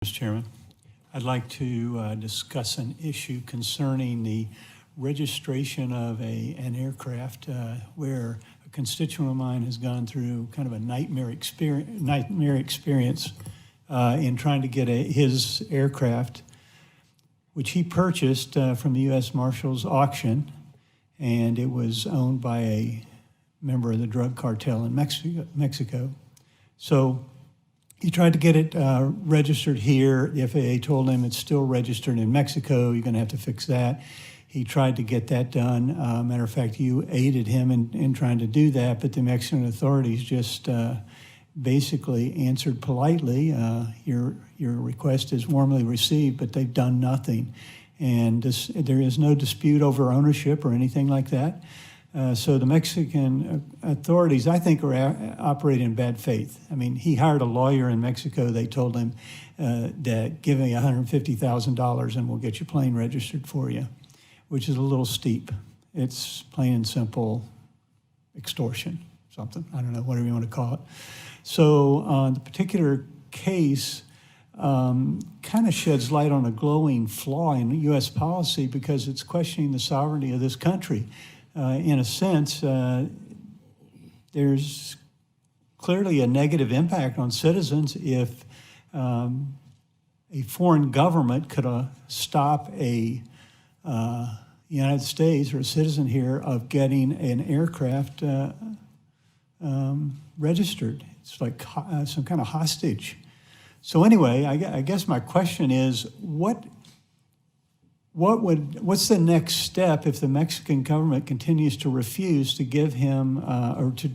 Mr. Chairman, I'd like to discuss an issue concerning the registration of an aircraft where a constituent of mine has gone through kind of a nightmare experience in trying to get his aircraft, which he purchased from the U.S. Marshals auction, and it was owned by a member of the drug cartel in Mexico. So he tried to get it registered here. The FAA told him it's still registered in Mexico. You're going to have to fix that. He tried to get that done. Matter of fact, you aided him in trying to do that, but the Mexican authorities just basically answered politely, your request is warmly received, but they've done nothing. And there is no dispute over ownership or anything like that. So the Mexican authorities, I think, are operating in bad faith. I mean, he hired a lawyer in Mexico. They told him that give me $150,000 and we'll get your plane registered for you, which is a little steep. It's plain and simple extortion, something. I don't know, whatever you want to call it. So the particular case kind of sheds light on a glowing flaw in U.S. policy because it's questioning the sovereignty of this country. In a sense, there's clearly a negative impact on citizens if a foreign government could stop a United States or a citizen here of getting an aircraft registered. It's like some kind of hostage. So anyway, I guess my question is, what's the next step if the Mexican government continues to refuse to give him or to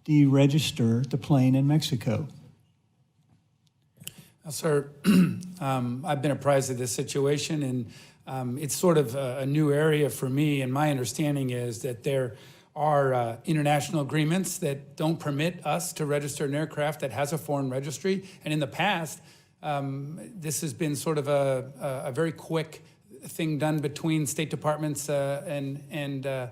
deregister the plane in Mexico? Sir, I've been apprised of this situation, and it's sort of a new area for me, and my understanding is that there are international agreements that don't permit us to register an aircraft that has a foreign registry, and in the past, this has been sort of a very quick thing done between State Departments and the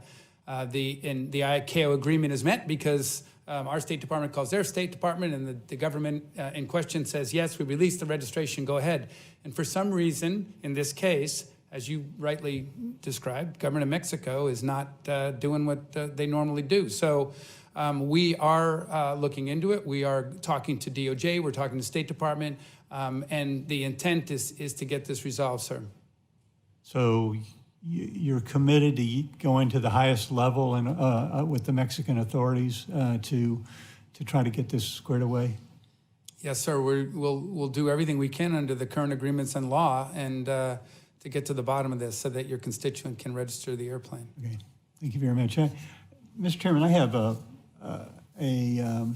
ICAO agreement is met because our State Department calls their State Department and the government in question says, yes, we release the registration, go ahead. And for some reason, in this case, as you rightly described, government of Mexico is not doing what they normally do. So we are looking into it. We are talking to DOJ, we're talking to State Department, and the intent is to get this resolved, sir. So you're committed to going to the highest level and with the Mexican authorities to try to get this squared away? Yes, sir. We'll do everything we can under the current agreements and law and to get to the bottom of this so that your constituent can register the airplane. Okay. Thank you very much. Mr. Chairman, I have I'd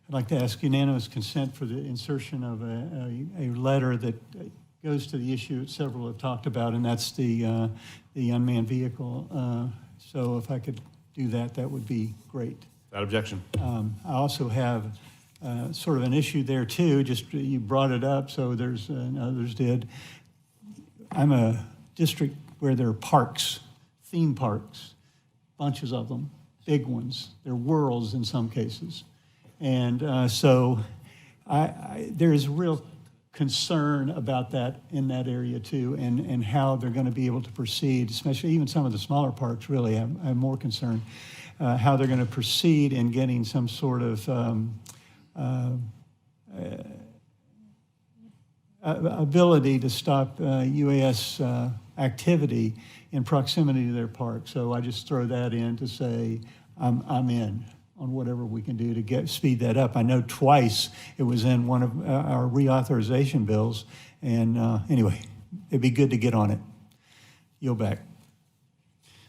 like to ask unanimous consent for the insertion of a letter that goes to the issue that several have talked about, and that's the unmanned vehicle. So if I could do that, that would be great. Without objection. I also have sort of an issue there too, just you brought it up, so there's, others did. I'm a district where there are parks, theme parks, bunches of them, big ones. They're worlds in some cases. And so there is real concern about that in that area too, and how they're going to be able to proceed, especially even some of the smaller parks really I'm more concerned, how they're going to proceed in getting some sort of ability to stop UAS activity in proximity to their park. So I just throw that in to say I'm in on whatever we can do to speed that up. I know twice it was in one of our reauthorization bills, and anyway, it'd be good to get on it. Yield back.